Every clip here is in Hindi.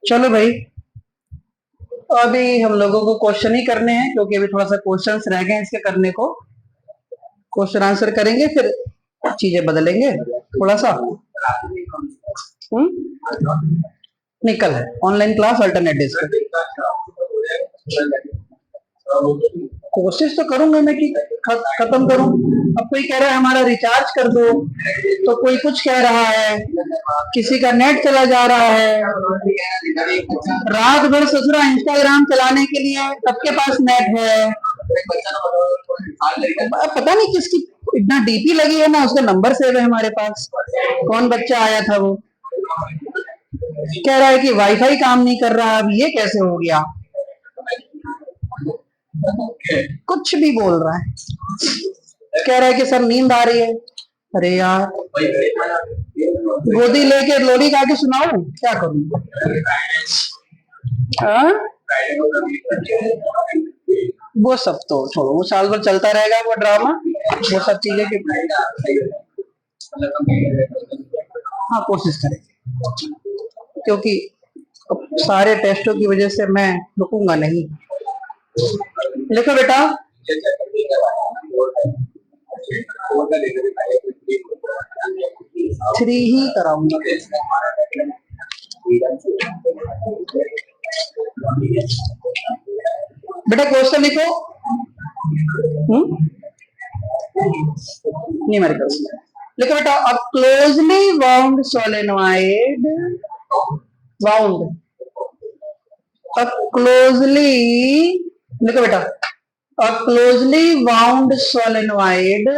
चलो भाई, अभी हम लोगों को क्वेश्चन ही करने हैं क्योंकि अभी थोड़ा सा क्वेश्चंस रह गए हैं इसके करने को। क्वेश्चन आंसर करेंगे फिर चीजें बदलेंगे थोड़ा सा। नहीं, कल है ऑनलाइन क्लास अल्टरनेटिव पे। कोशिश तो करूंगा मैं कि खत्म करूं। अब कोई कह रहा है हमारा रिचार्ज कर दो, तो कोई कुछ कह रहा है, किसी का नेट चला जा रहा है। रात भर ससुरा इंस्टाग्राम चलाने के लिए सबके पास नेट है। पता नहीं किसकी इतना डीपी लगी है ना, उसका नंबर सेव है हमारे पास। कौन बच्चा आया था वो कह रहा है कि वाईफाई काम नहीं कर रहा, अब ये कैसे हो गया। कुछ भी बोल रहा है, कह रहा है कि सर नींद आ रही है। अरे यार, गोदी लेके लोरी गा के सुनाओ, क्या करूं। हाँ? वो सब तो छोड़ो, वो साल भर चलता रहेगा वो ड्रामा, वो सब चीजें कि हाँ कोशिश करें, क्योंकि सारे टेस्टों की वजह से मैं रुकूंगा नहीं। लिखो बेटा, 3 ही कराऊंगा। बेटा क्वेश्चन लिखो। न्यूमेरिकल्स लिखो बेटा। A closely wound solenoid, wound, a closely, लिखो बेटा, a closely wound solenoid,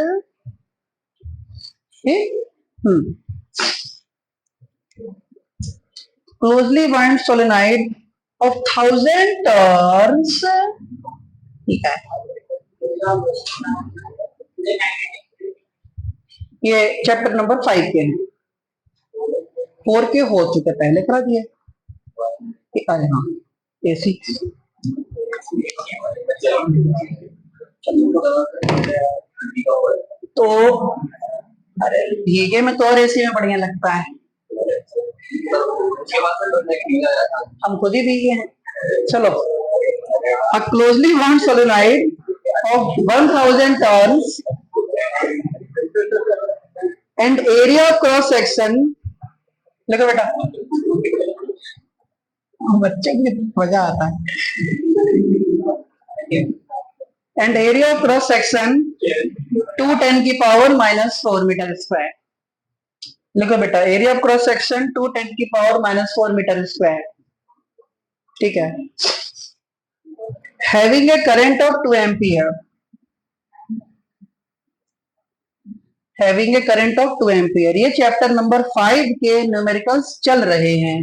closely wound solenoid of 1000 turns, ठीक है। ये चैप्टर नंबर 5 के हैं, 4 के हो चुके, पहले करा दिए। हाँ, एसी। तो अरे भीगे में तो और एसी में बढ़िया लगता है, हम खुद ही भीगे हैं। चलो, a closely wound solenoid of 1000 turns and area of cross section, देखो बेटा बच्चे की मजा आता है, and area of cross section 210 की पावर -4 मीटर स्क्वायर। लिखो बेटा, एरिया ऑफ क्रॉस सेक्शन 210 की पावर -4 मीटर स्क्वायर, ठीक है। Having a current of 2 ampere, having a current of 2 ampere. ये चैप्टर नंबर 5 के न्यूमेरिकल्स चल रहे हैं,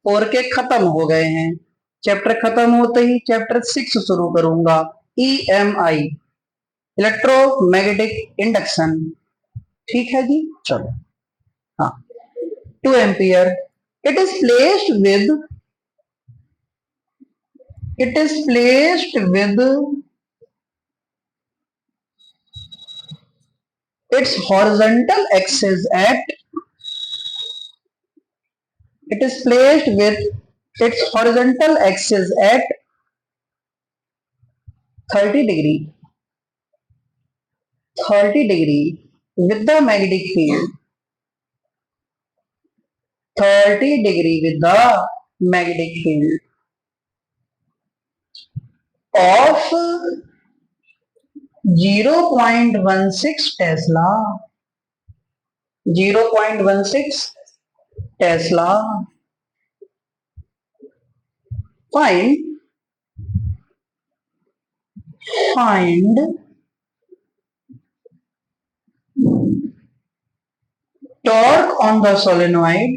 4 के खत्म हो गए हैं। चैप्टर खत्म होते ही चैप्टर 6 शुरू करूंगा, EMI, इलेक्ट्रोमैग्नेटिक इंडक्शन, ठीक है जी। चलो, हाँ, 2 ampere, it is placed with, it is placed with its horizontal axis at, it is placed with its horizontal axis at 30 degree, 30 degree with the magnetic field, 30 degree with the magnetic field of 0.16 Tesla, 0.16 Tesla. Find torque on the solenoid,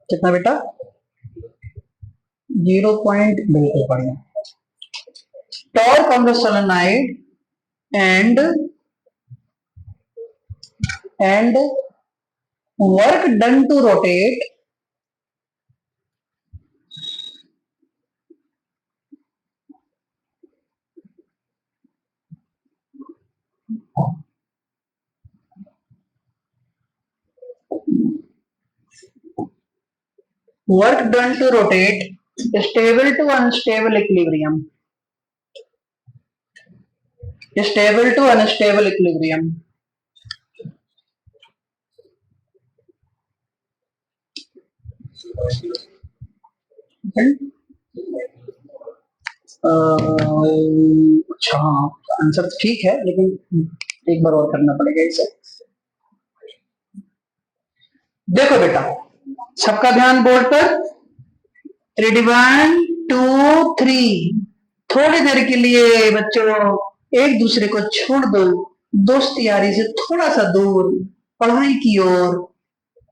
कितना बेटा, 0. बिल्कुल बढ़िया। Torque on the solenoid and work done to rotate work done to rotate stable to unstable equilibrium, stable to unstable equilibrium. अच्छा हाँ, आंसर तो ठीक है लेकिन एक बार और करना पड़ेगा इसे। देखो बेटा, सबका ध्यान बोर्ड पर। 1 2 3। थोड़ी देर के लिए बच्चों एक दूसरे को छोड़ दो, दोस्त यारी से थोड़ा सा दूर पढ़ाई की ओर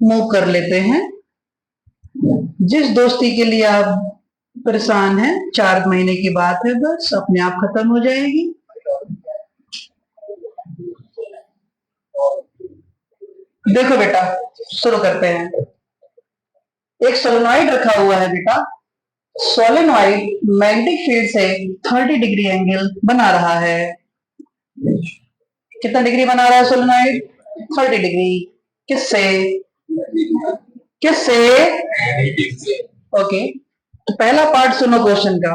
मूव कर लेते हैं। जिस दोस्ती के लिए आप परेशान हैं, 4 महीने की बात है, बस अपने आप खत्म हो जाएगी। देखो बेटा, शुरू करते हैं। एक सोलेनॉइड रखा हुआ है बेटा। सोलेनॉइड मैग्नेटिक फील्ड से 30 डिग्री एंगल बना रहा है। कितना डिग्री बना रहा है सोलेनॉइड? 30 डिग्री। किससे? किससे? ओके, तो पहला पार्ट सुनो क्वेश्चन का।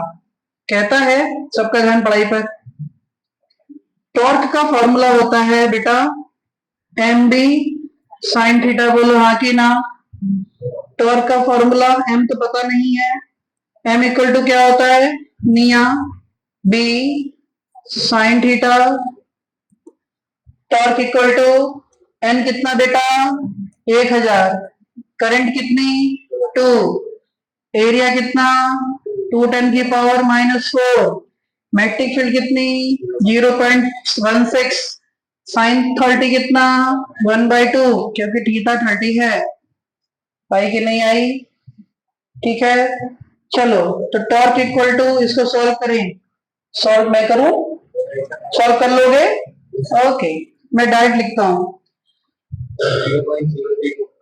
कहता है, सबका ध्यान पढ़ाई पर। टॉर्क का फॉर्मूला होता है बेटा एम बी साइन थीटा। बोलो हाँ कि ना? टॉर्क का फॉर्मूला एम तो पता नहीं है। एम इक्वल टू क्या होता है? निया B sine theta. Torque equal to N कितना बेटा? 1000। करंट कितनी? 2। एरिया कितना? 2 10 की पावर -4। मैग्नेटिक फील्ड कितनी? 0.16। साइन 30 कितना? 1/2, क्योंकि थीटा 30 है। आई कि नहीं आई? ठीक है, चलो तो टॉर्क इक्वल टू, इसको सॉल्व करें। सॉल्व मैं करूं? सॉल्व कर लोगे? ओके, मैं डायरेक्ट लिखता हूं।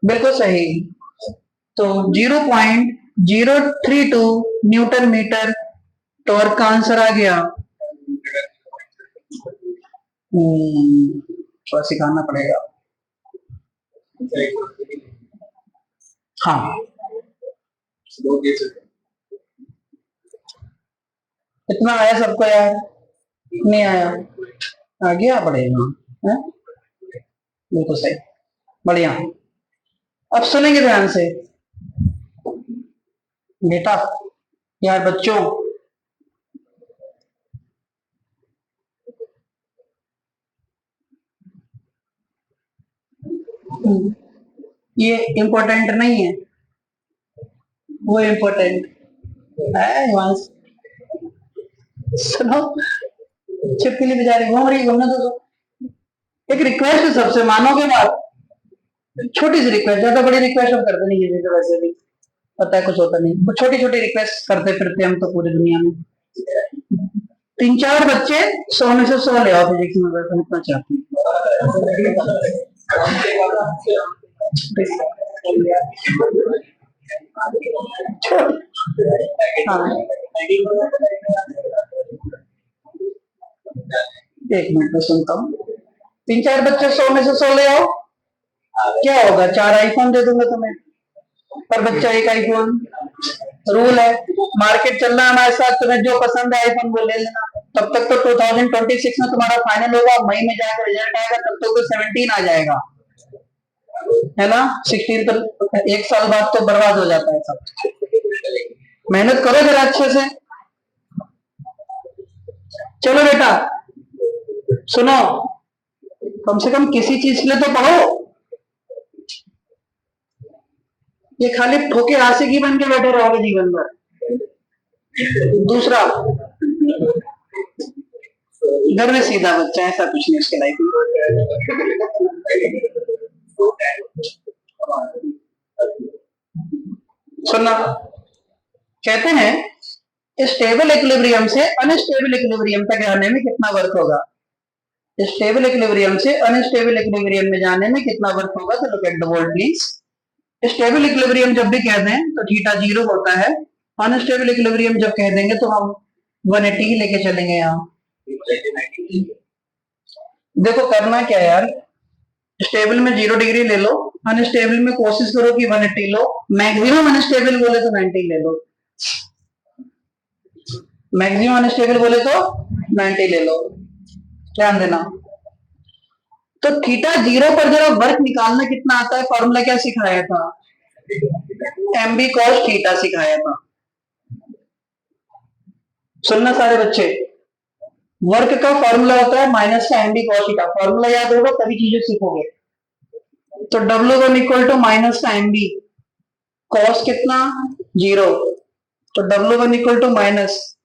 बिल्कुल सही। तो 0.032 न्यूटन मीटर टॉर्क का आंसर आ गया। थोड़ा सिखाना पड़ेगा। हाँ, कितना आया सबको यार? नहीं आया? आ गया पड़ेगा। बिल्कुल सही, बढ़िया। अब सुनेंगे ध्यान से बेटा। यार बच्चों, ये इम्पोर्टेंट नहीं है, वो इम्पोर्टेंट है। सुनो, छिपकली बेचारी घूम रही, घूमने दो। एक रिक्वेस्ट है सबसे, मानोगे बात? छोटी सी रिक्वेस्ट, ज्यादा बड़ी रिक्वेस्ट हम करते नहीं है, वैसे भी पता है कुछ होता नहीं। छोटी छोटी रिक्वेस्ट करते फिरते हम तो पूरी दुनिया में। 3-4 बच्चे 100 में से 100 ले आओ फिजिक्स में, वैसे इतना चाहती हूँ। एक मिनट में सुनता हूँ। 3-4 बच्चे 100 में से 100 ले आओ। क्या होगा? 4 आईफोन दे दूंगा तुम्हें, पर बच्चा एक आईफोन। रूल है, मार्केट चल रहा है हमारे साथ, तुम्हें जो पसंद है आईफोन वो ले लेना। तब तक तो 2026 में तुम्हारा फाइनल होगा, मई में जाकर रिजल्ट आएगा, तब तक तो 17 आ जाएगा, है ना? 16 तो 1 साल बाद तो बर्बाद हो जाता है सब। मेहनत करो जरा अच्छे से। चलो बेटा सुनो, कम से कम किसी चीज के लिए तो पढ़ो। ये खाली ठोके आशिकी बन के बैठे रहोगे जीवन भर। दूसरा, घर में सीधा बच्चा, ऐसा कुछ नहीं उसके लाइफ में। सुनना, कहते हैं स्टेबल इक्विलिब्रियम से अनस्टेबल इक्विलिब्रियम तक जाने में कितना वर्क होगा? स्टेबल इक्विलिब्रियम से अनस्टेबल इक्विलिब्रियम में जाने में कितना वर्क होगा? तो look at the board please. Stable equilibrium जब भी कहते हैं तो थीटा 0 होता है। अनस्टेबल इक्विलिब्रियम जब कह देंगे तो हम 180 ही लेके चलेंगे यहाँ। देखो करना क्या यार, स्टेबल में 0 डिग्री ले लो, अनस्टेबल में कोशिश करो कि 180 लो, मैक्सिमम अनस्टेबल बोले तो 90 ले लो, मैक्सिमम अनस्टेबल बोले तो 90 ले लो, ध्यान देना। तो थीटा जीरो पर जरा वर्क निकालना कितना आता है, फॉर्मूला क्या सिखाया था, एमबी कॉस थीटा सिखाया था। सुनना सारे बच्चे, वर्क का फॉर्मूला होता है माइनस का एमबी कॉस थीटा, फॉर्मूला याद होगा तभी चीजें सीखोगे। तो W1 इक्वल टू माइनस का एमबी कॉस कितना जीरो, तो W1 equal to minus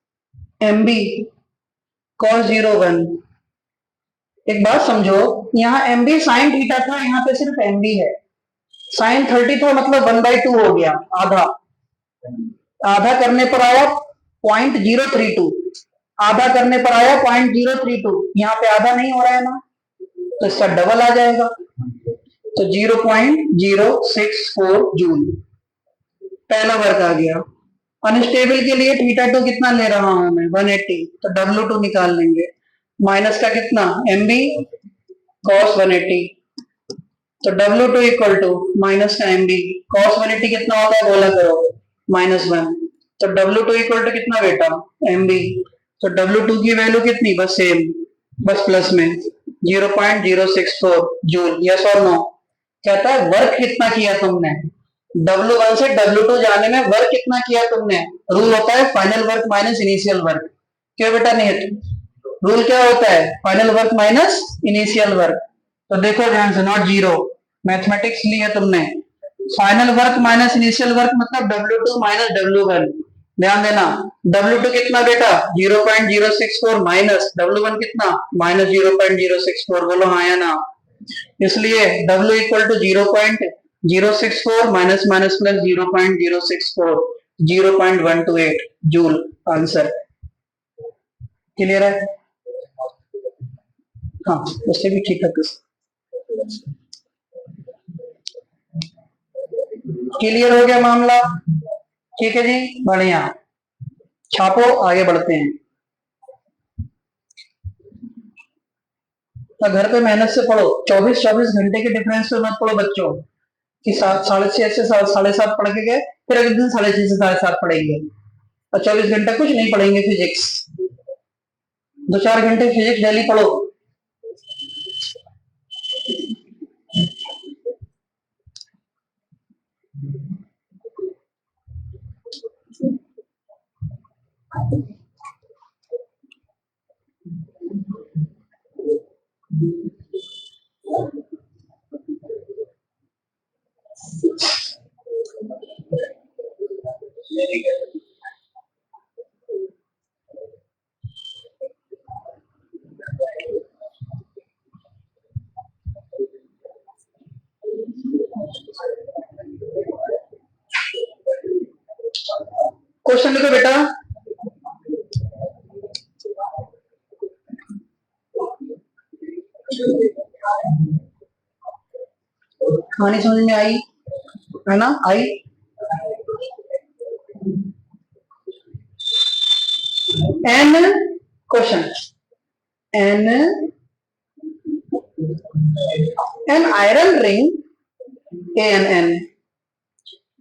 MB cos 0 1। एक बात समझो, यहाँ एमबी साइन थीटा था, यहाँ पे सिर्फ एमबी है, साइन 30 था मतलब 1/2 हो गया, आधा, आधा करने पर आया 0.032, आधा करने पर आया 0.032, यहाँ पे आधा नहीं हो रहा है ना, तो इसका डबल आ जाएगा, तो 0.064 जूल पहला वर्क आ गया। अनस्टेबल के लिए थीटा 2 कितना ले रहा हूं मैं 180, तो W2 निकाल लेंगे, माइनस का कितना एमबी कॉस 180, तो W2 इक्वल टू माइनस का एमबी कॉस 180 कितना होता है बोला करो -1, तो W2 इक्वल टू कितना बेटा एमबी, तो W2 की वैल्यू कितनी बस सेम, बस प्लस में 0.064 जूल, यस और नो। कहता है वर्क कितना किया तुमने, W1 से W2 जाने में वर्क कितना किया तुमने, रूल होता है final work minus initial work, क्यों बेटा नहीं, रूल क्या होता है final work minus initial work, तो देखो ध्यान से नॉट जीरो, मैथमेटिक्स लिया तुमने, final work minus initial work मतलब W2 माइनस W1, ध्यान देना, W2 कितना बेटा 0.064 माइनस W1 कितना माइनस 0.064, बोलो हाँ या ना, इसलिए W equal to 0.064 minus minus plus 0.064, 0.128 joule answer. Clear है, हाँ उससे भी ठीक है, क्लियर हो गया मामला, ठीक है जी बढ़िया, छापो आगे बढ़ते हैं। तो घर पे मेहनत से पढ़ो, 24-24 घंटे के डिफरेंस पे मत पढ़ो बच्चों, कि 6:30 से 7:30 पढ़ के गए, फिर अगले दिन 6:30 से 7:30 पढ़ेंगे, और 24 घंटा कुछ नहीं पढ़ेंगे फिजिक्स, 2-4 घंटे फिजिक्स डेली पढ़ो। क्वेश्चन लिखो बेटा, कहानी समझ में आई है ना, आई, an question, an an iron ring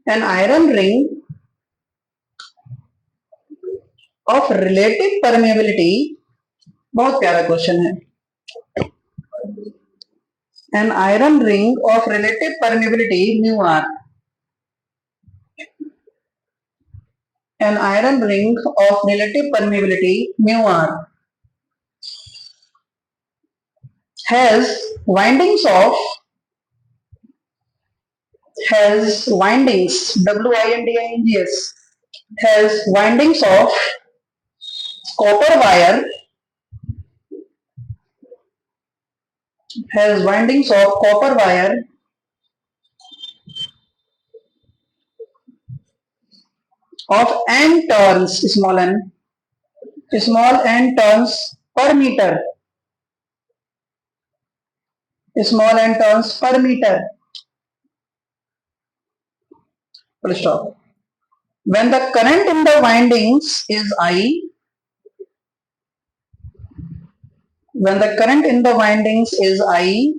an iron ring of relative permeability, बहुत प्यारा क्वेश्चन है, an iron ring of relative permeability mu r, an iron ring of relative permeability mu r has windings WINDINGS, has windings of copper wire, has windings of copper wire of n turns, small n turns per meter, small n turns per meter, full stop. When the current in the windings is I, when the current in the windings is I,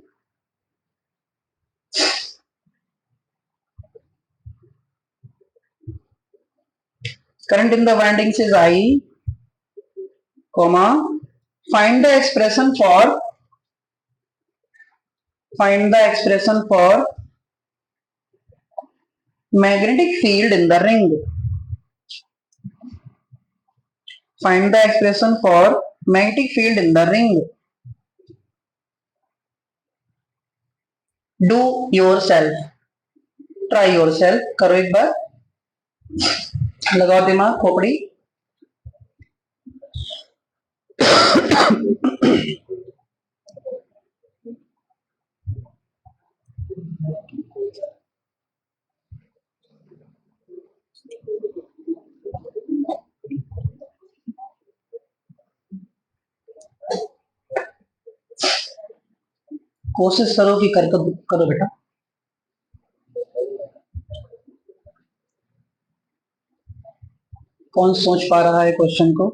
Current in the windings is I, comma, find the expression for magnetic field in the ring. Find the expression for magnetic field in the ring. Do yourself, try yourself. करो एक बार, लगाओ दिमाग खोपड़ी. कोशिश करो कि करो बेटा. कौन सोच पा रहा है क्वेश्चन को?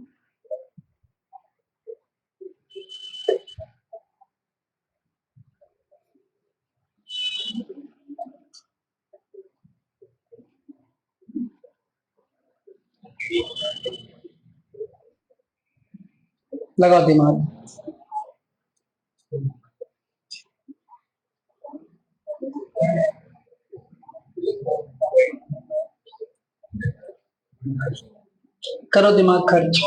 लगाओ दिमाग. करो दिमाग खर्च.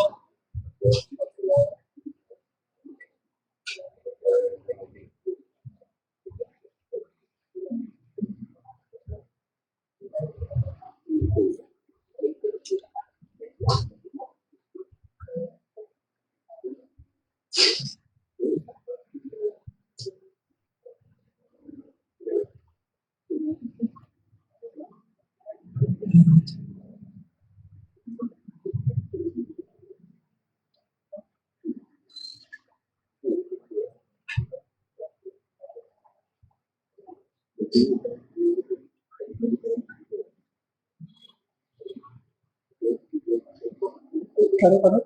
करो करो.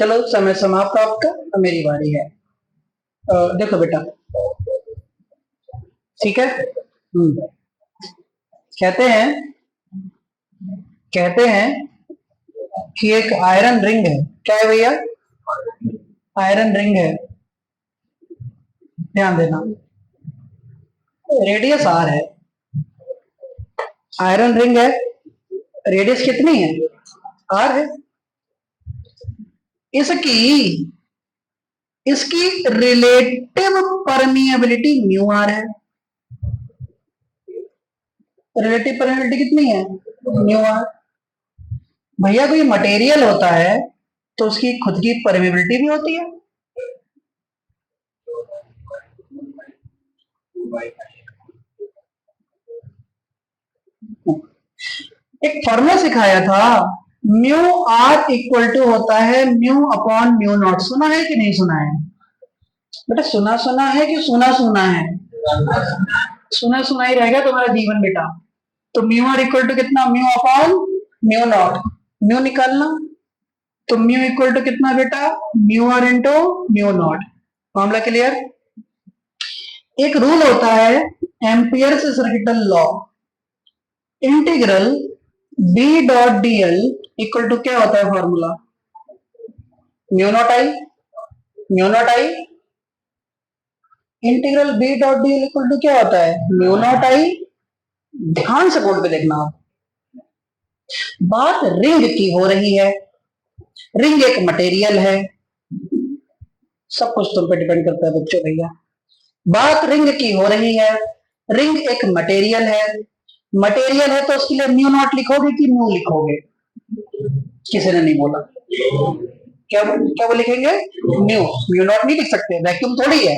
चलो समय समाप्त आपका, अब मेरी बारी है. देखो बेटा, ठीक है. कहते हैं कि एक आयरन रिंग है. क्या है भैया? आयरन रिंग है. ध्यान देना, रेडियस आर है. आयरन रिंग है, रेडियस कितनी है? आर है. इसकी रिलेटिव परमिएबिलिटी म्यू आर है. रिलेटिव परमिएबिलिटी कितनी है? Mu R. भैया कोई मटेरियल होता है तो उसकी खुद की परमिएबिलिटी भी होती है. एक फॉर्मूला सिखाया था, म्यू आर इक्वल टू होता है म्यू अपॉन म्यू नॉट. सुना है कि नहीं सुना है बेटा? सुना सुना है कि सुना सुना है? सुना सुना ही रहेगा तुम्हारा जीवन बेटा. तो म्यू आर इक्वल टू कितना? Mu upon mu naught. Mu निकालना, तो म्यू इक्वल टू कितना बेटा? Mu R into mu naught. मामला क्लियर? एक रूल होता है एम्पियर से circuital law, integral B dot DL equal to क्या होता है formula? Mu naught I. Mu naught I integral B dot DL equal to क्या होता है? Mu naught I. ध्यान से बोर्ड पे देखना. बात रिंग की हो रही है. रिंग एक मटेरियल है. सब कुछ तुम पे डिपेंड करता है बच्चों भैया. बात रिंग की हो रही है. रिंग एक मटेरियल है. मटेरियल है तो उसके लिए म्यू नॉट लिखोगे कि म्यू लिखोगे? किसी ने नहीं बोला. क्या क्या वो लिखेंगे? म्यू. म्यू नॉट नहीं लिख सकते, वैक्यूम थोड़ी है.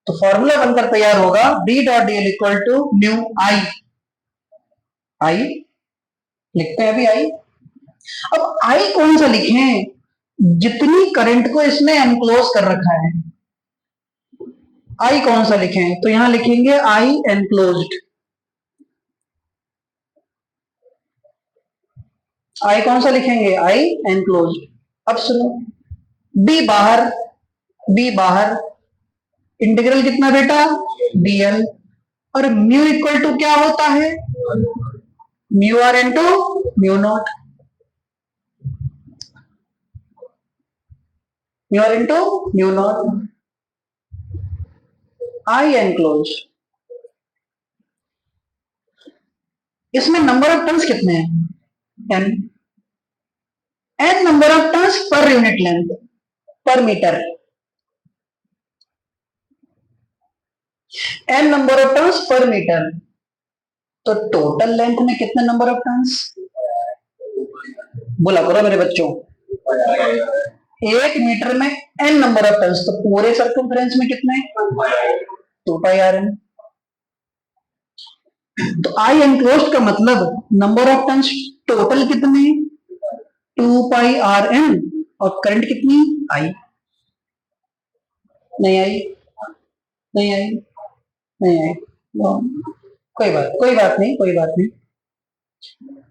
तो फॉर्मूला बनकर तैयार होगा B dot DL equal to mu I. I लिखते हैं अभी. आई अब आई कौन सा लिखें? जितनी करंट को इसने एनक्लोज कर रखा है, आई कौन सा लिखें? तो यहां लिखेंगे आई एनक्लोज्ड। आई कौन सा लिखेंगे? आई एनक्लोज्ड। अब सुनो, बी बाहर, बी बाहर, इंटीग्रल कितना बेटा? डीएल। और म्यू इक्वल टू क्या होता है? Mu R into mu naught, mu R into mu naught. I enclose, इसमें नंबर ऑफ टर्न्स कितने हैं? N. N number of turns per unit length, per metre. N number of turns per metre. तो टोटल लेंथ में कितने नंबर ऑफ टर्न्स? बोला करो मेरे बच्चों। 1 मीटर में एन नंबर ऑफ टर्न्स, तो पूरे सर्कमफ्रेंस में कितने? 2 पाई आर एन। तो आई एनक्लोज्ड का मतलब नंबर ऑफ टर्न्स टोटल कितने? 2 पाई आर एन। और करंट कितनी? आई। नहीं आई, नहीं आई, नहीं आई। कोई बात नहीं, कोई बात नहीं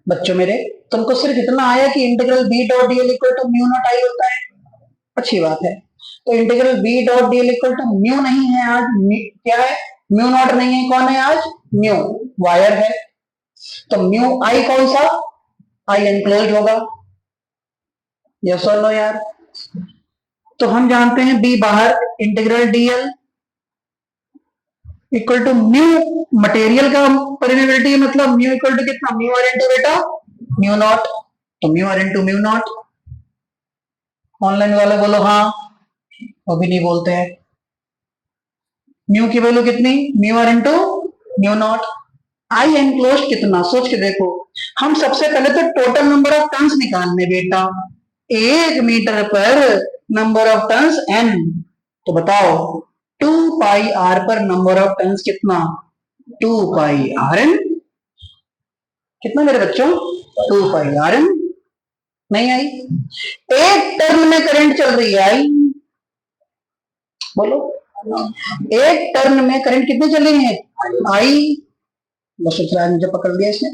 बच्चों मेरे, तुमको सिर्फ इतना आया कि integral B dot DL equal to mu naught I होता है। अच्छी बात है। तो integral B dot DL equal to mu नहीं है आज, क्या है? म्यू नॉट नहीं है, कौन है आज? म्यू वायर है। तो म्यू आई कौन सा? आई एनक्लोज होगा। यस और नो यार? तो हम जानते हैं बी बाहर, integral DL equal to mu, material का परमेबिलिटी मतलब म्यू इक्वल टू कितना? म्यू आर इंटू बेटा म्यू नॉट। तो mu R into mu naught. Online वाले बोलो हाँ, वो भी नहीं बोलते हैं। म्यू की वैल्यू कितनी? Mu R into mu naught. I enclose कितना? सोच के देखो। हम सबसे पहले तो टोटल नंबर ऑफ टर्न्स निकालने बेटा। 1 मीटर पर नंबर ऑफ टर्न्स एन। तो बताओ 2 पाई आर पर नंबर ऑफ टर्न्स कितना? 2 पाई आर एन। कितना मेरे बच्चों? 2 पाई आर एन। नहीं आई। एक टर्न में करंट चल रही है आई, बोलो। एक टर्न में करंट कितने चल रही है? आई। बस मुझे पकड़ लिया इसने।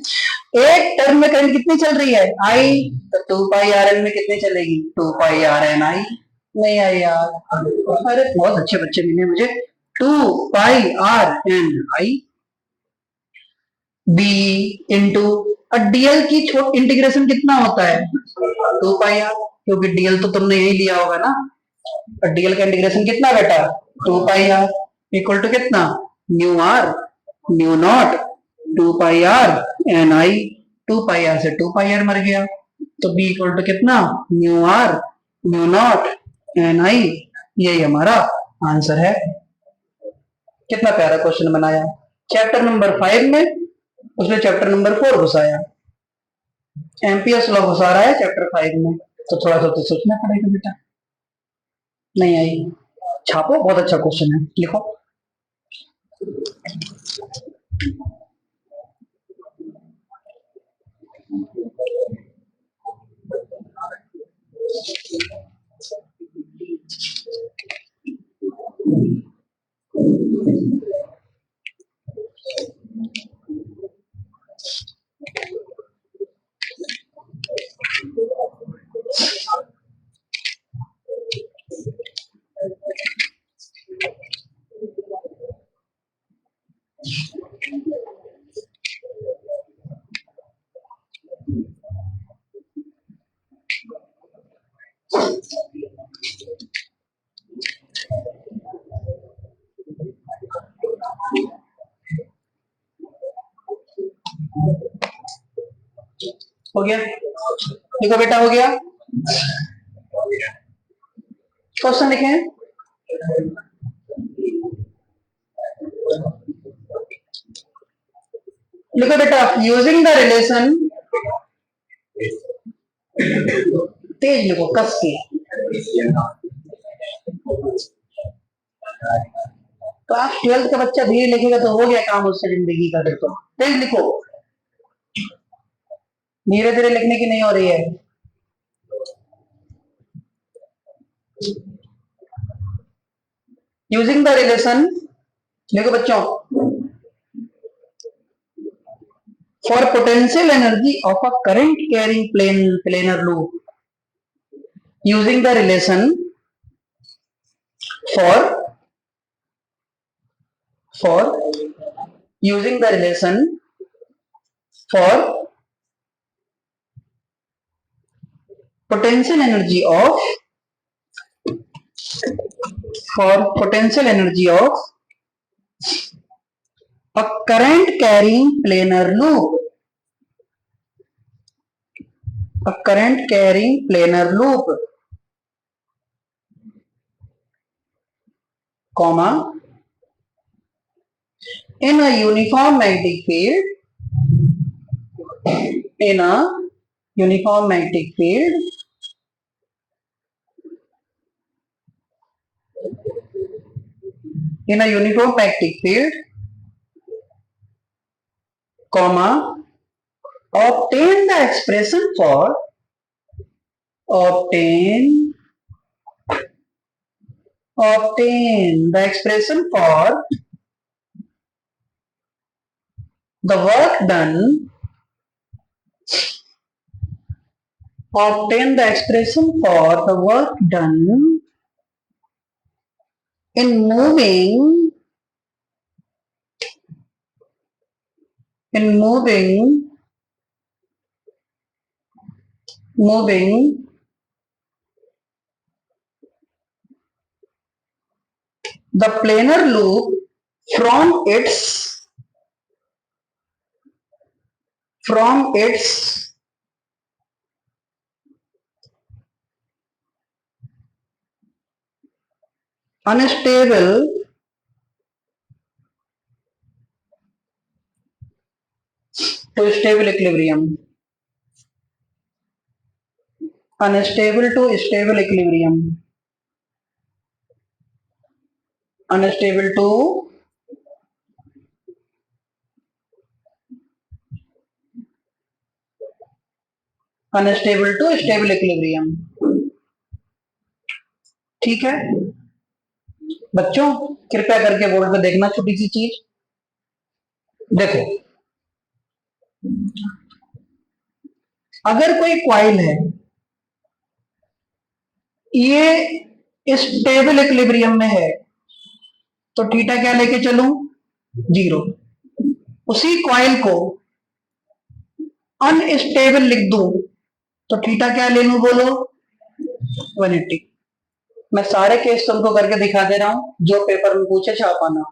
एक टर्न में करंट कितनी चल रही है? आई। तो 2 पाई आर एन में कितनी चलेगी? 2 पाई आर एन आई। नहीं आई यार। अरे बहुत अच्छे बच्चे मिले मुझे। 2 pi R N I B into, और डीएल की छोट इंटीग्रेशन कितना होता है? 2 पाई आर, क्योंकि डीएल तो तुमने यही लिया होगा ना। और डीएल का इंटीग्रेशन कितना बेटा? 2 पाई आर इक्वल टू कितना? Mu R mu naught 2 pi R N I. 2 pi R से 2 पाई आर मर गया, तो बी इक्वल टू कितना? Mu R mu naught N I. यही हमारा आंसर है। कितना प्यारा क्वेश्चन बनाया। चैप्टर नंबर 5 में उसने चैप्टर नंबर 4 घुसाया। एम्पियर्स लॉ घुसा रहा है चैप्टर 5 में, तो थोड़ा सा तो सोचना पड़ेगा बेटा। नहीं आई, छापो, बहुत अच्छा क्वेश्चन है, लिखो। हो गया? देखो बेटा, हो गया। क्वेश्चन लिखे हैं। लिखो बेटा, यूजिंग द रिलेशन, तेज लिखो कस के। तो आप 12th का बच्चा धीरे लिखेगा तो हो गया काम उससे जिंदगी का। देखो तेज लिखो, धीरे धीरे लिखने की नहीं हो रही है। यूजिंग द रिलेशन, देखो बच्चों, for potential energy of a current carrying planar loop, using the relation for using the relation for potential energy of a current carrying planar loop, comma, in a uniform magnetic field, in a uniform magnetic field comma, obtain the expression for the work done, obtain the expression for the work done in moving the planar loop from its unstable to stable equilibrium, unstable to stable equilibrium, unstable to stable equilibrium। ठीक है बच्चों, कृपया करके बोर्ड पे देखना छोटी सी चीज। देखो, अगर कोई कॉइल है, ये स्टेबल इक्विलिब्रियम में है, तो थीटा क्या लेके चलूं? 0। उसी कॉइल को अनस्टेबल लिख दूं तो थीटा क्या ले लूं बोलो? 180। मैं सारे केस तुमको करके दिखा दे रहा हूं, जो पेपर में पूछे छापाना।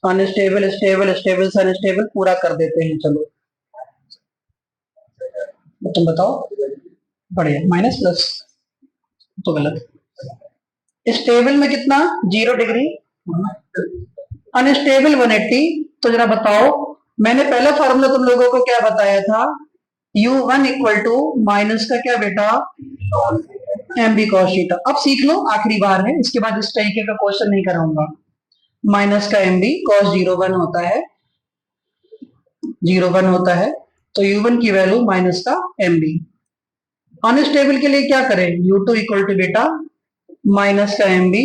अनस्टेबल, स्टेबल, स्टेबल से अनस्टेबल पूरा कर देते हैं। चलो तुम बताओ। बढ़िया, माइनस प्लस तो गलत। स्टेबल में कितना? 0 डिग्री। अनस्टेबल 180। तो जरा बताओ, मैंने पहला फॉर्मूला तुम लोगों को क्या बताया था? U1 इक्वल टू माइनस का क्या बेटा? mb cos theta. अब सीख लो, आखिरी बार है, इसके बाद इस तरीके का क्वेश्चन नहीं कराऊंगा। माइनस का mb cos 01 होता है, 01 होता है, तो U1 की वैल्यू माइनस का mb। अनस्टेबल के लिए क्या करें? U2 इक्वल टू बेटा माइनस का mb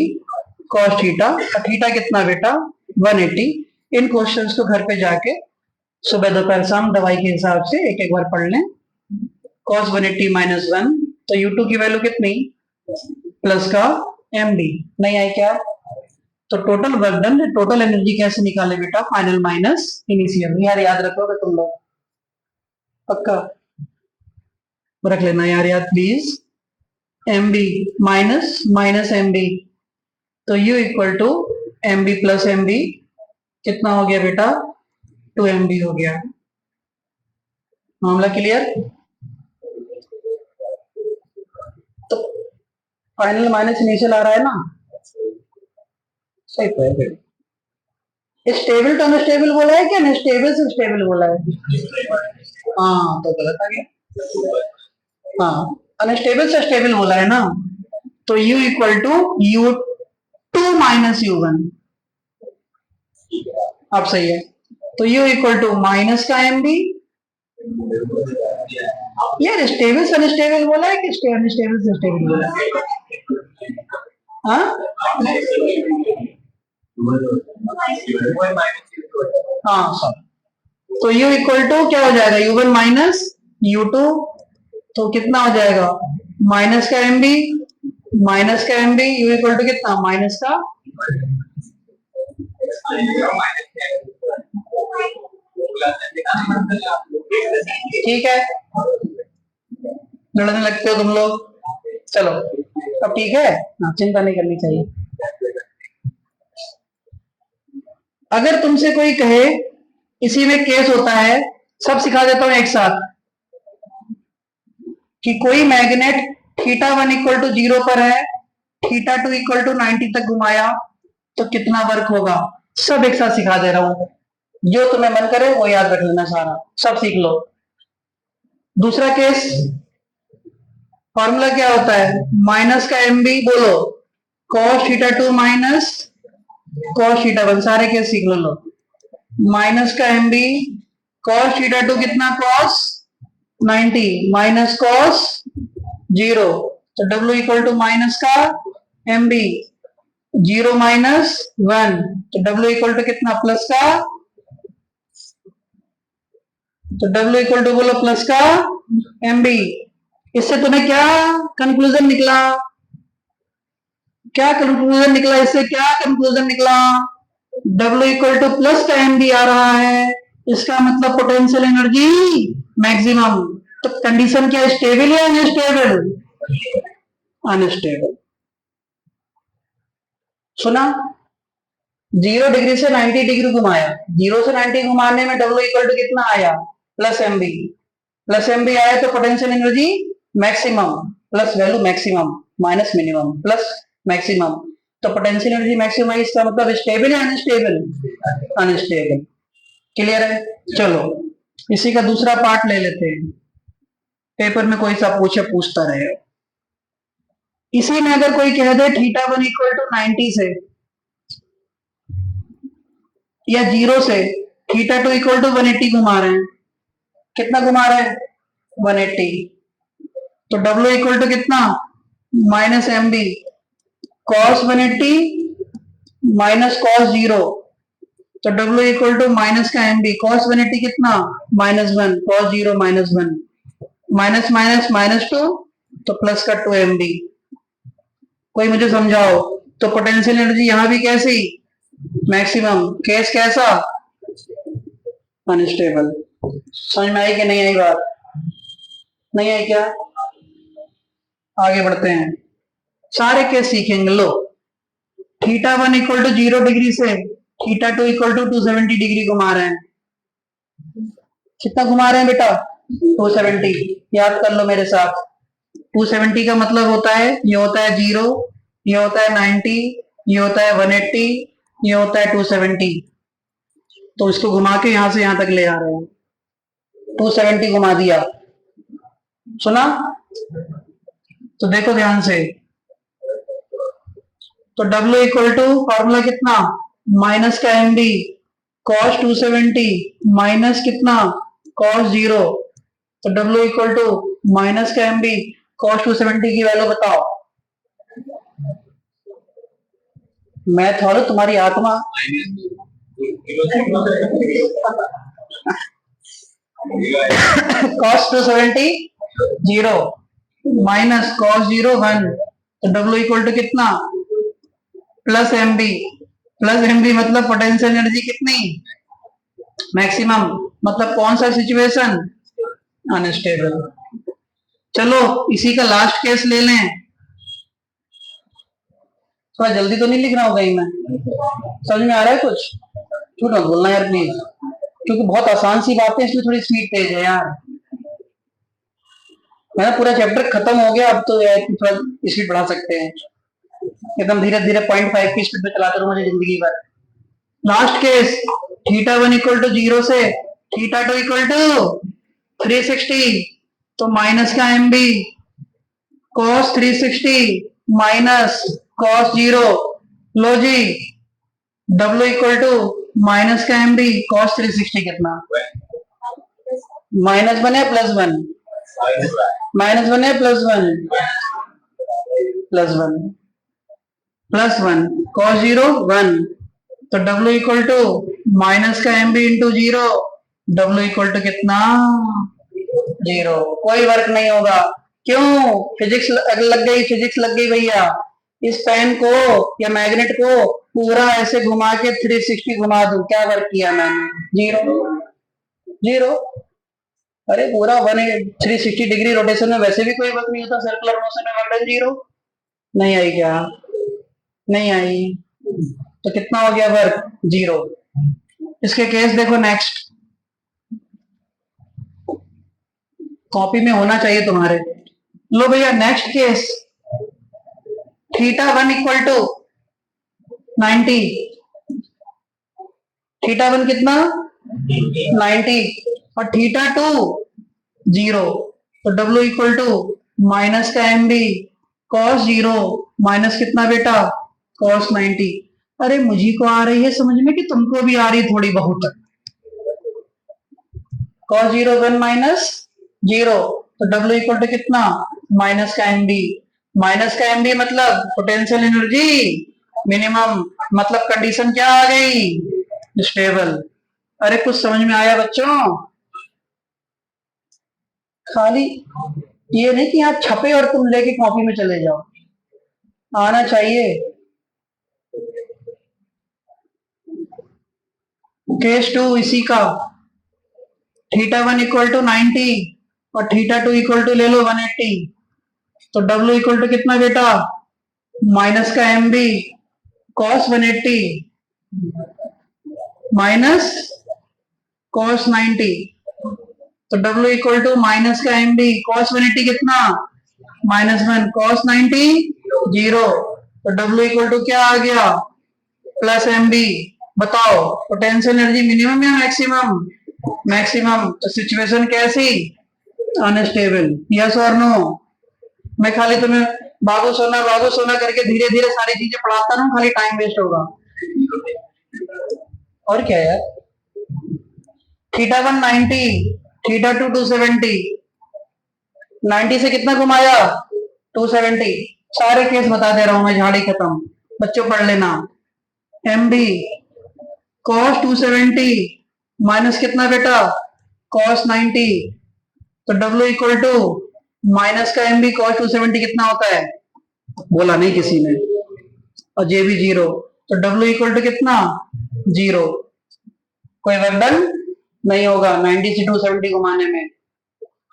cos थीटा। थीटा कितना बेटा? 180। इन क्वेश्चंस को घर पे जाके सुबह दोपहर शाम दवाई के हिसाब से एक एक बार पढ़ लें। cos 180 माइनस 1, तो U2 की वैल्यू कितनी? प्लस का mb। नहीं आई क्या? तो total work done, total energy कैसे निकाले बेटा? Final minus initial. यार याद रखोगे तुम लोग? पक्का रख लेना यार याद please. mb minus minus mb, तो u equal to mb plus mb कितना हो गया बेटा? 2mb हो गया। मामला क्लियर? तो फाइनल माइनस इनिशियल आ रहा है ना? सही तो है। स्टेबल टू अनस्टेबल बोला है क्या? स्टेबल से स्टेबल बोला है? हाँ तो गलत आ गया। हाँ, अनस्टेबल से स्टेबल बोला है ना, तो u equal to U2 minus U1। अब सही है, तो u इक्वल टू माइनस का mb। यार स्टेबल से अनस्टेबल बोला है कि अनस्टेबल से स्टेबल बोला है? हाँ हाँ सर, तो u इक्वल टू क्या हो जाएगा, u1 माइनस u2, तो कितना हो जाएगा माइनस का एम बी, माइनस का M B, U equal to कितना माइनस का, ठीक है, लड़ने लगते हो तुम लोग, चलो अब ठीक है ना, चिंता नहीं करनी चाहिए। अगर तुमसे कोई कहे, इसी में केस होता है, सब सिखा देता हूं एक साथ, कि कोई मैग्नेट थीटा 1 इक्वल टू 0 पर है, थीटा 2 इक्वल टू 90 तक घुमाया तो कितना वर्क होगा, सब एक साथ सिखा दे रहा हूं, जो तुम्हें मन करे वो याद रख लेना, सारा सब सीख लो। दूसरा केस, फॉर्मूला क्या होता है, माइनस का एम बी, बोलो cos theta 2 minus cos theta 1, सारे केस सीख लो। माइनस का एम बी, कॉस थीटा 2 कितना कॉस 90 माइनस कॉस 0, तो W इक्वल टू माइनस का एम बी, 0 माइनस 1, तो W इक्वल टू कितना प्लस का, तो W इक्वल टू बोलो प्लस का एम बी। इससे तुम्हें क्या कंक्लूजन निकला, क्या कंक्लूजन निकला, इससे क्या कंक्लूजन निकला, W इक्वल टू प्लस का एम बी आ रहा है, इसका मतलब पोटेंशियल एनर्जी मैक्सिमम। तो कंडीशन क्या, स्टेबल या अनस्टेबल, अनस्टेबल। सुना, 0 डिग्री से 90 डिग्री घुमाया, 0 से 90 घुमाने में W इक्वल टू कितना आया plus M B, plus M B आया तो potential energy maximum, plus value maximum minus minimum plus maximum, तो पोटेंशियल एनर्जी मैक्सिमम है, इसका मतलब स्टेबल या अनस्टेबल, अनस्टेबल। क्लियर है, चलो इसी का दूसरा पार्ट ले लेते हैं, पेपर में कोई सा पूछता रहे। इसी में अगर कोई कह दे थीटा 1 इक्वल टू 90 से या 0 से थीटा 2 इक्वल टू 180 घुमा रहे हैं, कितना घुमा रहे हैं 180, तो W इक्वल टू कितना minus M B, cos 180 minus cos 0, तो W इक्वल टू माइनस का एम बी, कॉस 180 कितना minus 1, cos 0 minus 1, minus minus minus 2, तो प्लस का 2 एम बी। कोई मुझे समझाओ, तो पोटेंशियल एनर्जी यहां भी कैसी मैक्सिमम, केस कैसा अनस्टेबल। समझ में आई कि नहीं आई बात, नहीं आई क्या, आगे बढ़ते हैं, सारे केस सीखेंगे। लो, थीटा 1 इक्वल टू 0 डिग्री से थीटा 2 इक्वल टू 270 डिग्री घुमा रहे हैं, कितना घुमा रहे हैं बेटा 270, याद कर लो मेरे साथ, 270 का मतलब होता है, ये होता है 0, ये होता है 90, ये होता है 180, ये होता है 270, तो इसको घुमा के यहां से यहां तक ले आ रहे हैं, 270 घुमा दिया, सुना, तो देखो ध्यान से, तो W इक्वल टू फॉर्मूला कितना माइनस का एम बी, कॉस 270 माइनस कितना कॉस 0, तो W इक्वल टू माइनस का एम बी, कॉस 270 की वैल्यू बताओ, मैथ वालों तुम्हारी आत्मा कॉस 270 0 माइनस कॉस 0 1, तो W इक्वल टू कितना plus M B, plus M B मतलब पोटेंशियल एनर्जी कितनी मैक्सिमम, मतलब कौन सा सिचुएशन अनस्टेबल। चलो इसी का लास्ट केस ले लें, थोड़ा जल्दी तो नहीं लिख रहा हूँ कहीं मैं, समझ में आ रहा है कुछ, झूठ मत बोलना यार प्लीज, क्योंकि बहुत आसान सी बात है इसलिए थोड़ी स्पीड तेज है यार, मेरा पूरा चैप्टर खत्म हो गया, अब तो यार थोड़ा स्पीड बढ़ा सकते हैं, एकदम धीरे धीरे 0.5 की स्पीड पे चलाते रहो मुझे जिंदगी भर। Last case, theta 1 equal to 0 से थीटा 2 इक्वल टू 360, तो माइनस का M B, cos 360 minus cos 0, लो जी W इक्वल टू माइनस का एम बी, कॉस 360 कितना माइनस 1 है प्लस 1, माइनस 1 है प्लस 1, प्लस 1, +1 cos 0 1, तो W इक्वल टू माइनस का MB into 0, W equal to कितना 0। कोई वर्क नहीं होगा। क्यों? फिजिक्स लग गई, फिजिक्स लग गई भैया। इस पेन को या मैग्नेट को पूरा ऐसे घुमा के 360 घुमा दूं, क्या वर्क किया मैंने? 0 0। अरे पूरा 360 डिग्री रोटेशन में वैसे भी कोई वर्क नहीं होता, सर्कुलर मोशन में वर्क 0। नहीं आई क्या? नहीं आई। तो कितना हो गया वर्क? 0। इसके केस देखो नेक्स्ट, कॉपी में होना चाहिए तुम्हारे। लो भैया नेक्स्ट केस, θ1 इक्वल टू 90, θ1 कितना 90 और θ2 0, तो W इक्वल टू माइनस का MB cos 0 माइनस कितना बेटा cos 90। अरे मुझे को आ रही है समझ में कि तुमको भी आ रही थोड़ी बहुत। cos 0 1 माइनस 0, तो W इक्वल टू कितना माइनस का MB, माइनस का MB मतलब पोटेंशियल एनर्जी मिनिमम, मतलब कंडीशन क्या आ गई? स्टेबल। अरे कुछ समझ में आया बच्चों? खाली ये नहीं कि यहाँ छपे और तुम लेके कॉपी में चले जाओ, आना चाहिए। केस 2 इसी का, θ1 इक्वल टू 90 और θ2 इक्वल टू ले लो 180, तो W इक्वल टू कितना बेटा माइनस का MB cos 180 माइनस cos 90, तो W इक्वल टू माइनस का MB cos 180 कितना -1 cos 90 0, तो W इक्वल टू क्या आ गया प्लस MB। बताओ पोटेंशियल एनर्जी मिनिमम या मैक्सिमम? मैक्सिमम। तो सिचुएशन कैसी? अनस्टेबल। यस और नो? मैं खाली तुम्हें बाबू सोना करके धीरे धीरे सारी चीजें पढ़ाता रहूं, खाली टाइम वेस्ट होगा। और क्या यार, θ1 90, θ2 270, 90 से कितना घुमाया 270। सारे केस बता दे रहा हूं मैं, झाड़ी खत्म, बच्चों पढ़ लेना। MB cos 270 माइनस कितना बेटा cos 90, तो W इक्वल टू माइनस का MB cos 270 कितना होता है? बोला नहीं किसी ने। और J भी 0, तो W इक्वल टू कितना 0। कोई वर्क नहीं होगा 90 से 270 घुमाने में,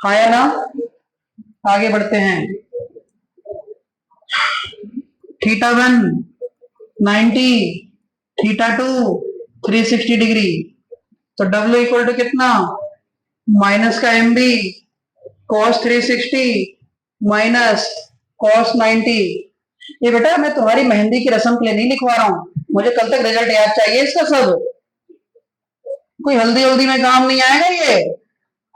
हाँ या ना? आगे बढ़ते हैं। θ1 90, θ2 360 डिग्री, तो W इक्वल टू कितना माइनस का MB cos 360 माइनस cos 90। ये बेटा मैं तुम्हारी मेहंदी की रस्म के लिए नहीं लिखवा रहा हूं, मुझे कल तक रिजल्ट याद चाहिए इसका सब। कोई हल्दी हल्दी में काम नहीं आएगा ये।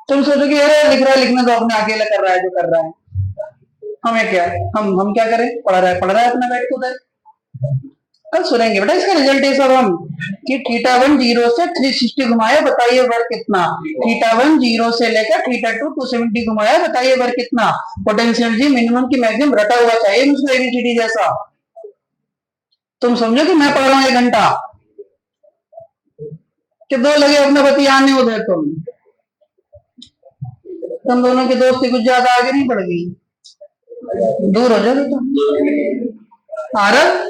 तुम सोचो कि अरे लिख रहा है, लिखना तो अपने अकेले कर रहा है जो कर रहा है, हमें क्या, हम क्या करें? पढ़ रहा है अपना बैठ को उधर। कल सुनेंगे बेटा इसका रिजल्ट ये सब हम, कि θ1 0 से 360 घुमाया, बताइए वर्क कितना। θ1 0 से लेकर θ2 270 घुमाया, बताइए वर्क कितना। पोटेंशियल एनर्जी मिनिमम की मैक्सिमम रटा हुआ चाहिए मुझको ABCD जैसा। तुम समझो कि मैं पढ़ रहा हूँ 1 घंटा, कि दो लगे अपना बतियाने उधर। तुम दोनों की दोस्ती कुछ ज्यादा आगे नहीं बढ़ गई, दूर हो जाओ तुम। आरब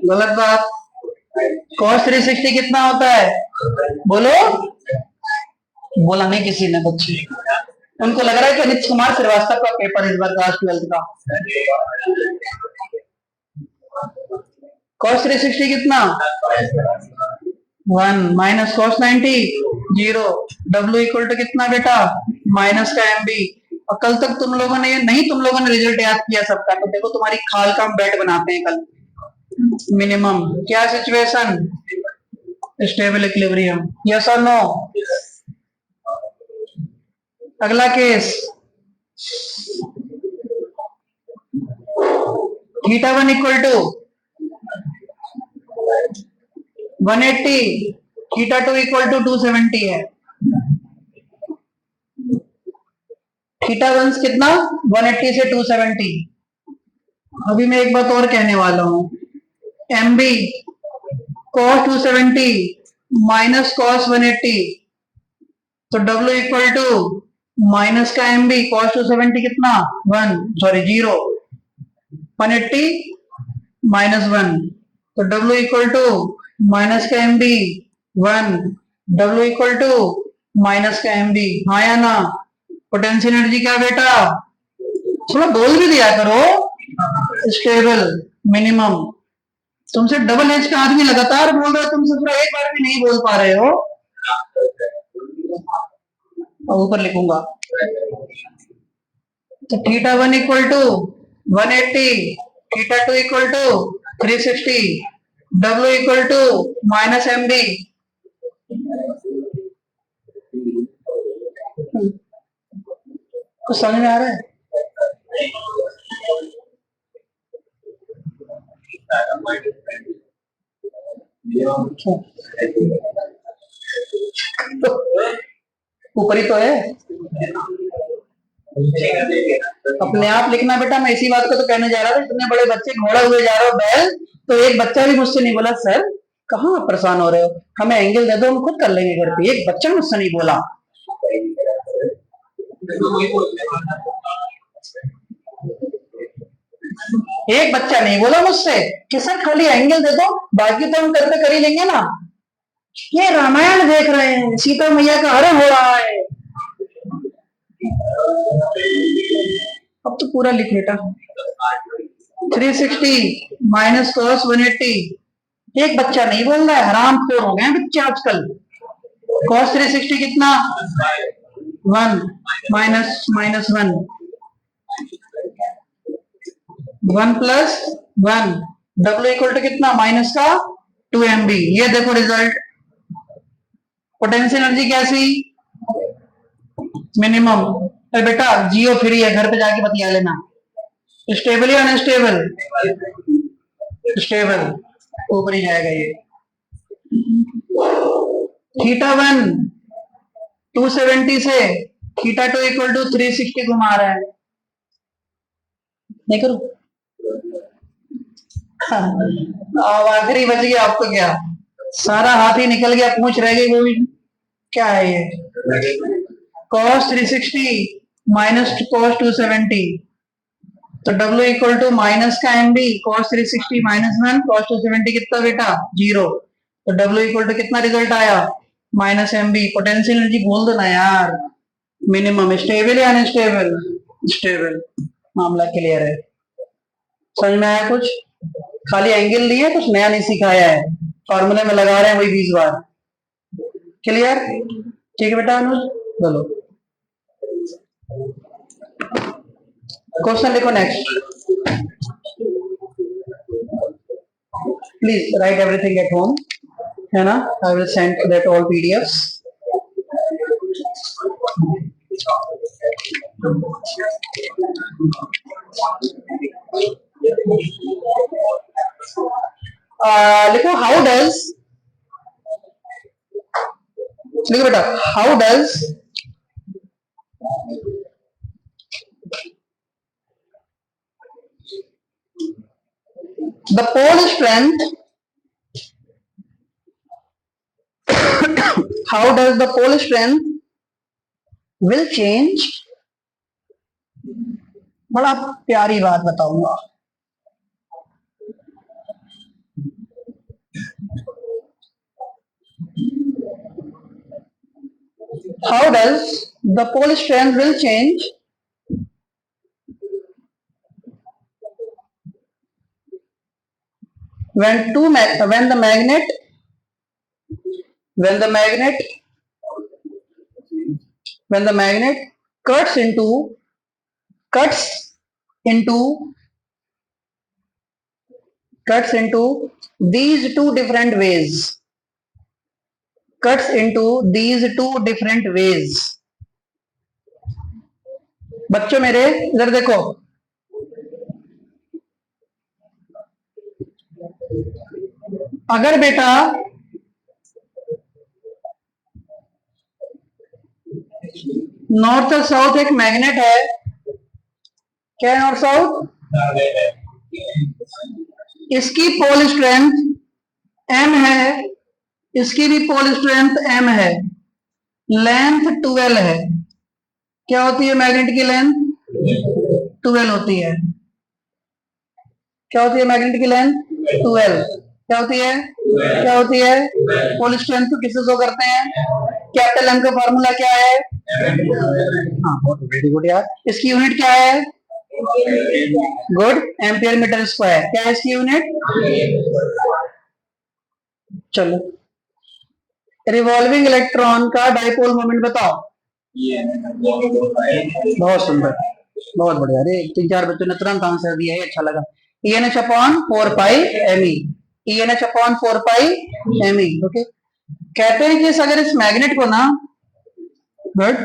गलत बात। cos 360 कितना होता है? बोलो। बोला नहीं किसी ने बच्चे, उनको लग रहा है कि अनित कुमार श्रीवास्तव का पेपर इस बार क्लास 12 का। cos 360 कितना 1 minus cos 90 0, W equal to कितना बेटा माइनस का MB। और कल तक तुम लोगों ने ये नहीं, तुम लोगों ने रिजल्ट याद किया सबका, तो देखो तुम्हारी खाल का हम बेट बनाते हैं कल। मिनिमम क्या सिचुएशन? Stable equilibrium. यस और नो? अगला case, θ1 equal to 180, θ2 equal to 270 है। थीटा वन कितना 180 से 270। अभी मैं एक बात और कहने वाला हूं, M B cos 270 minus cos 180, तो डब्ल्यू इक्वल टू माइनस का एम बी कॉस 270 कितना 0, 180 माइनस 1, तो डब्ल्यू इक्वल टू माइनस का M B 1, W equal to minus का एम बी। हाँ या ना? पोटेंशियल एनर्जी क्या बेटा? थोड़ा बोल भी दिया करो, स्टेबल मिनिमम। तुमसे डबल एज का आदमी लगातार बोल रहा है, तुमसे पूरा एक बार भी नहीं बोल पा रहे हो। और ऊपर लिखूंगा, तो theta one equal to 180, theta two equal to 360, W equal to minus M B. कुछ समझ में आ रहा है? ऊपरी तो है, अपने आप लिखना बेटा। मैं इसी बात को तो कहने जा रहा था, इतने बड़े बच्चे घोड़ा हुए जा रहे हो बैल, तो एक बच्चा भी मुझसे नहीं बोला सर कहाँ आप परेशान हो रहे हो, हमें एंगल दे दो हम खुद कर लेंगे घर पे। एक बच्चा मुझसे नहीं बोला। एक बच्चा नहीं बोला मुझसे कि सर खाली एंगल दे दो, बाकी तो हम घर पे कर ही लेंगे ना। ये रामायण देख रहे हैं, सीता मैया का हरण हो रहा है। अब तो पूरा लिख बेटा, 360 माइनस कॉस 180। एक बच्चा नहीं बोल रहा है, हराम खोर हो गए बच्चे आजकल। कॉस 360 कितना 1 minus minus 1, 1 plus 1, W equal to कितना माइनस का 2 MB। ये देखो रिजल्ट, पोटेंशियल एनर्जी कैसी मिनिमम। तो बेटा जियो फ्री है, घर पे जाके बतिया लेना। स्टेबल या अनस्टेबल? स्टेबल, ऊपर ही जाएगा ये। थीटा वन 270 से थीटा टू इक्वल टू 360 घुमा रहा है। नहीं करूं? अब आखिरी बच गया आपको क्या, सारा हाथ ही निकल गया, पूछ रह गई वो भी। क्या है ये? cos 360 माइनस cos 270, तो W इक्वल टू माइनस का M B cos 360 minus 1 cos 270 कितना बेटा 0, तो W इक्वल टू कितना रिजल्ट आया minus M B. Potential energy बोल दो ना यार, मिनिमम। स्टेबल या अनस्टेबल? स्टेबल, मामला क्लियर है। समझ में आया कुछ? खाली एंगल लिए, कुछ नया नहीं सिखाया है, फॉर्मूले में लगा रहे हैं वही 20 बार। क्लियर? ठीक है बेटा अनुज, बोलो क्वेश्चन लिखो next. Please right everything at home, है ना? I will send that all PDFs. लिखो हाउ डज, लिखो बेटा how does the pole strength how does the pole strength will change। बड़ा प्यारी बात बताऊंगा। How does the pole strength will change when the magnet cuts into these two different ways, बच्चों मेरे इधर देखो, अगर बेटा नॉर्थ और साउथ एक मैग्नेट है, क्या है नॉर्थ साउथ? इसकी पोल स्ट्रेंथ m है, इसकी भी पोल स्ट्रेंथ m है, लेंथ 12 है। क्या होती है मैग्नेट की लेंथ? 12 होती है। क्या होती है मैग्नेट की लेंथ? 12। क्या होती है? क्या होती है? पोल स्ट्रेंथ को किससे शो करते हैं? कैपिटल एम का फॉर्मूला क्या है? हाँ, वेरी गुड यार। इसकी यूनिट क्या है? Good, ampere metre square. क्या है इसकी यूनिट? चलो, रिवॉल्विंग इलेक्ट्रॉन का डाइपोल मोमेंट बताओ। बहुत सुंदर, बहुत बढ़िया। अरे 3-4 बच्चों ने तुरंत आंसर दिया है, अच्छा लगा। ENH upon 4πme, ENH upon 4πme। Okay, कहते हैं कि अगर इस मैग्नेट को ना, गुड,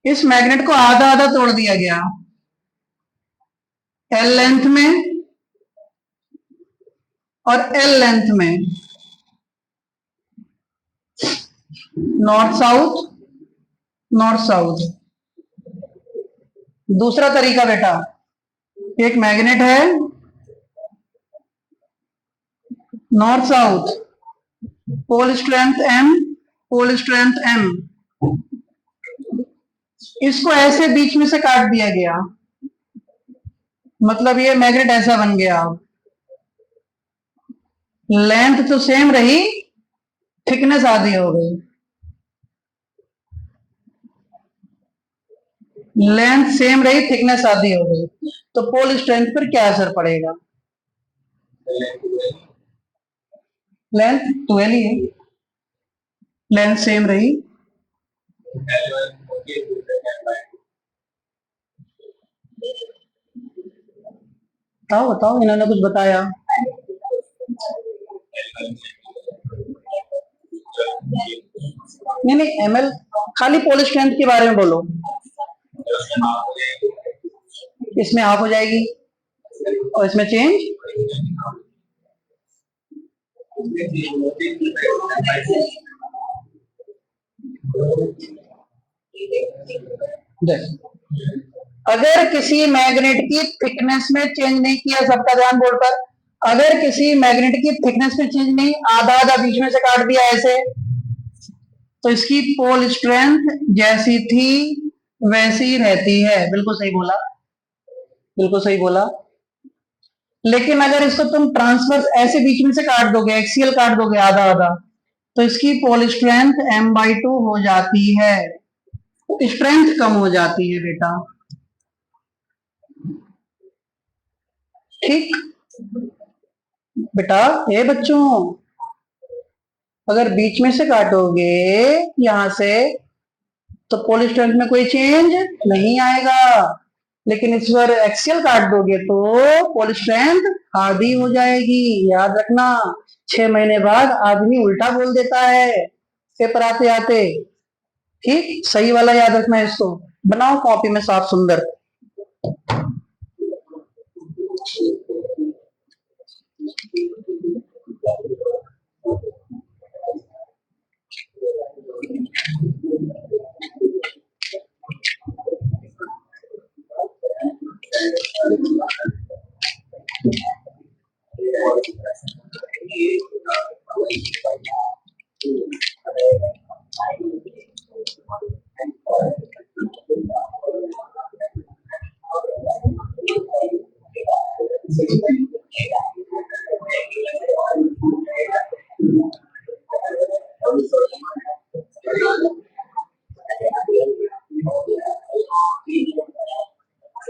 इस मैग्नेट को आधा आधा तोड़ दिया गया, L लेंथ में और L लेंथ में, नॉर्थ साउथ, नॉर्थ साउथ। दूसरा तरीका बेटा, एक मैग्नेट है, north south, pole strength m, pole strength m, इसको ऐसे बीच में से काट दिया गया, मतलब ये मैग्नेट ऐसा बन गया। लेंथ तो सेम रही, थिकनेस आधी हो गई। लेंथ सेम रही, थिकनेस आधी हो गई, तो पोल स्ट्रेंथ पर क्या असर पड़ेगा? लेंथ 12 ही है, लेंथ सेम रही। बताओ बताओ, इन्होंने कुछ बताया? नहीं नहीं, ml, खाली पोल स्ट्रेंथ के बारे में बोलो। इसमें हाफ हो जाएगी और इसमें चेंज। अगर किसी मैग्नेट की थिकनेस में चेंज नहीं किया, सबका ध्यान बोर्ड पर, अगर किसी मैग्नेट की थिकनेस में चेंज नहीं, आधा आधा बीच में से काट दिया ऐसे, तो इसकी पोल स्ट्रेंथ जैसी थी वैसी ही रहती है। बिल्कुल सही बोला, बिल्कुल सही बोला। लेकिन अगर इसको तुम ट्रांसवर्स ऐसे बीच में से काट दोगे, एक्सियल काट दोगे आधा आधा, तो इसकी पोल स्ट्रेंथ m/2 हो जाती है, स्ट्रेंथ कम हो जाती है बेटा। ठीक बेटा, ये बच्चों, अगर बीच में से काटोगे यहां से, तो पोल स्ट्रेंथ में कोई चेंज नहीं आएगा, लेकिन इस पर एक्सियल काट दोगे तो पोल स्ट्रेंथ आधी हो जाएगी। याद रखना, 6 महीने बाद आदमी उल्टा बोल देता है पेपर आते आते। ठीक, सही वाला याद रखना। इसको बनाओ कॉपी में साफ सुंदर।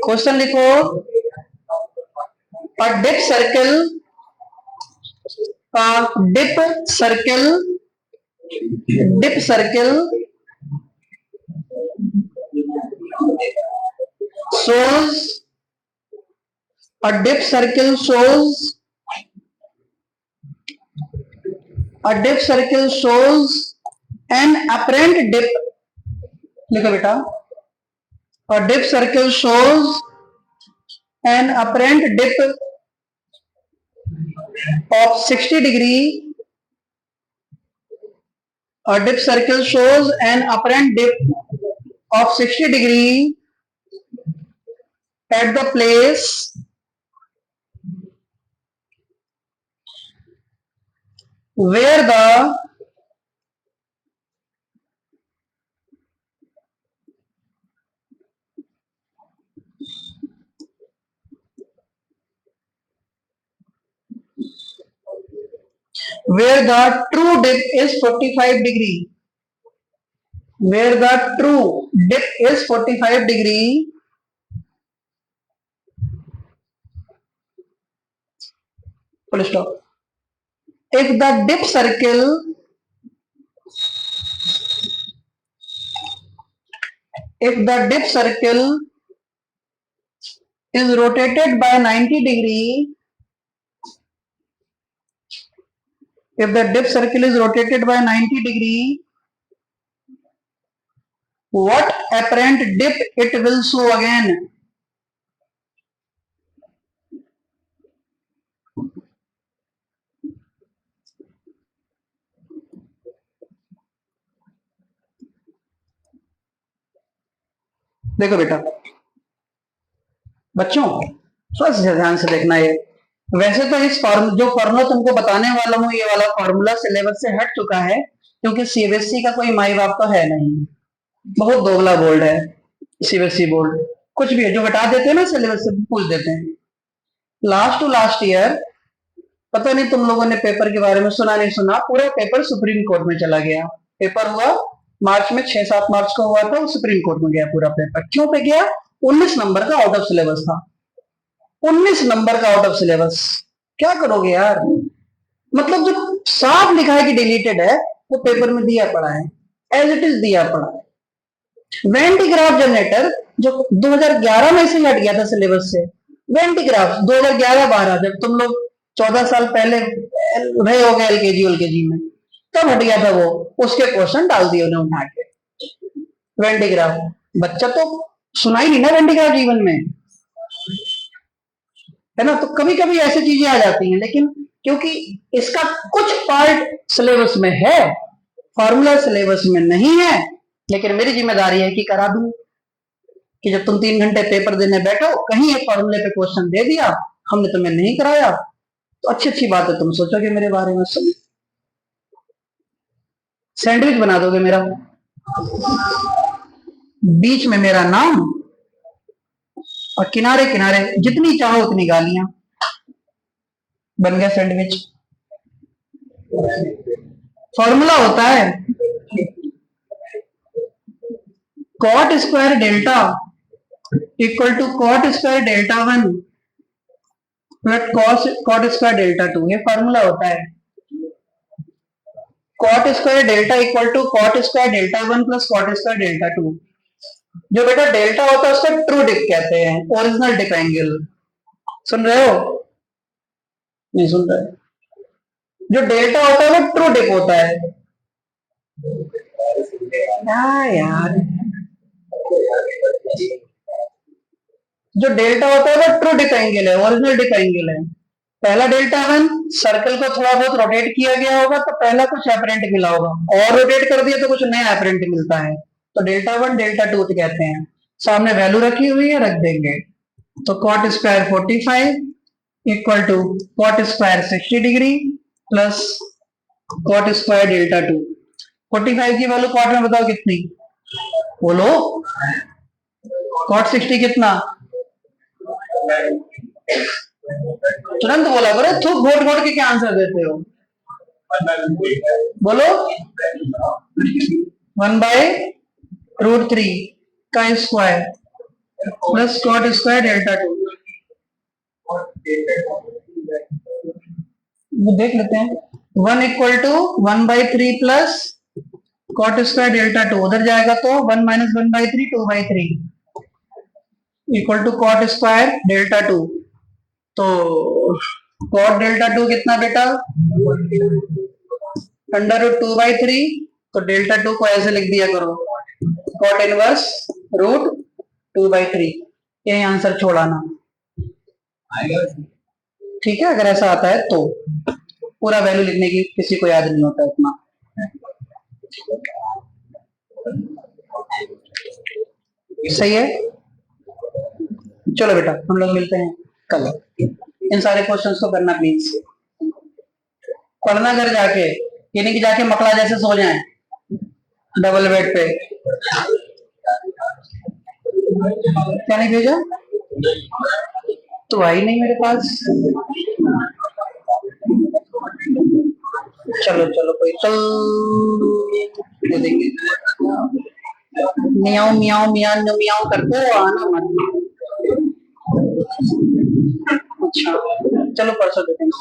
क्वेश्चन लिखो, a dip circle, a dip circle, dip circle shows, a dip circle shows, a dip circle shows an apparent dip, लिखो बेटा, a dip circle shows an apparent dip of 60 degree, a dip circle shows an apparent dip of 60 degree at the place where the true dip is 45 degree, where the true dip is 45 degree, full stop. If the dip circle is rotated by 90 degree, if the dip circle is rotated by 90 degree, what apparent dip it will show again? देखो बेटा बच्चों, थोड़ा सा ध्यान से देखना है। वैसे तो इस जो फॉर्मूला तुमको बताने वाला हूँ, ये वाला फॉर्मूला सिलेबस से हट चुका है, क्योंकि सीबीएसई का कोई माई बाप तो है नहीं, बहुत दोगला बोर्ड है सीबीएसई बोर्ड। कुछ भी है जो हटा देते हैं ना सिलेबस से, पूछ देते हैं। लास्ट टू लास्ट ईयर पता नहीं तुम लोगों ने पेपर के बारे में सुना नहीं सुना, पूरा पेपर सुप्रीम कोर्ट में चला गया। पेपर हुआ मार्च में, 6-7 मार्च को हुआ था, वो सुप्रीम कोर्ट में गया पूरा पेपर। क्यों पे गया? 19 नंबर का आउट ऑफ सिलेबस था, 19 नंबर का आउट ऑफ सिलेबस। क्या करोगे यार? मतलब जो साफ लिखा है कि डिलीटेड है, वो पेपर में दिया पड़ा है, एज इट इज दिया पड़ा है। वेन डी ग्राफ जनरेटर जो 2011 में से हट गया था सिलेबस से, वेन डी ग्राफ 2011-12, जब तुम लोग 14 साल पहले रहे हो गए एलकेजी में, तब हट गया था वो, उसके क्वेश्चन डाल दिए उन्हें उठा के। वेन डी ग्राफ बच्चा तो सुना ही नहीं ना वेन डी ग्राफ जीवन में, है ना? तो कभी कभी ऐसी चीजें आ जाती हैं, लेकिन क्योंकि इसका कुछ पार्ट सिलेबस में है, फॉर्मूला सिलेबस में नहीं है, लेकिन मेरी जिम्मेदारी है कि करा दूं, कि जब तुम 3 घंटे पेपर देने बैठो, कहीं एक फॉर्मूले पे क्वेश्चन दे दिया, हमने तुम्हें नहीं कराया, तो अच्छी अच्छी बात है, तुम सोचोगे मेरे बारे में, सुन सैंडविच बना दोगे मेरा, बीच में मेरा नाम और किनारे किनारे जितनी चाहो उतनी गालियां, बन गया सैंडविच। फॉर्मूला होता है cot square delta equal to cot square delta 1 plus cot square delta 2, ये फॉर्मूला होता है। Cot square delta equal to cot square delta 1 plus cot square delta 2। जो बेटा डेल्टा होता है उसको ट्रू डिप कहते हैं, ओरिजिनल डिप एंगल। सुन रहे हो? नहीं सुन रहे? जो डेल्टा होता है वो ट्रू डिप होता है। यार जो डेल्टा होता है वो ट्रू डिप एंगल है, ओरिजिनल डिप एंगल है। पहला डेल्टा 1 सर्कल को थोड़ा बहुत रोटेट किया गया होगा, तो पहला कुछ एपरेंट मिला होगा, और रोटेट कर दिया तो कुछ नया एपरेंट मिलता है, तो डेल्टा 1 डेल्टा 2 कहते हैं। सामने वैल्यू रखी हुई है, रख देंगे। तो cot square 45 equal to cot square 60 degree plus cot square delta 2। 45 की वैल्यू कॉट में बताओ कितनी, बोलो। कॉट 60 कितना? तुरंत बोला करो, थूक घोट घोट के क्या आंसर देते हो, बोलो। 1/√3 का square plus cot square delta 2। देख लेते हैं। 1 equal to 1/3 plus cot square delta 2, उधर जाएगा तो 1 minus 1/3 2/3 equal to cot square delta 2। तो कॉट डेल्टा 2 कितना बेटा? √2/3। तो डेल्टा 2 को ऐसे लिख दिया करो, कॉट इनवर्स √2/3। यही आंसर छोड़ाना, ठीक है? अगर ऐसा आता है तो पूरा वैल्यू लिखने की किसी को याद नहीं होता इतना। सही है। चलो बेटा हम लोग मिलते हैं कल। इन सारे क्वेश्चंस को करना प्लीज, पढ़ना घर जाके, ये नहीं कि जाके मकड़ा जैसे सो जाएं डबल बेड पे। क्या नहीं भेजा? तो आई नहीं मेरे पास। चलो चलो कोई तो दे देंगे। मियाओ मियाओ मियाओ मियाओ करते हो, आना मत। अच्छा चलो परसों दे देंगे।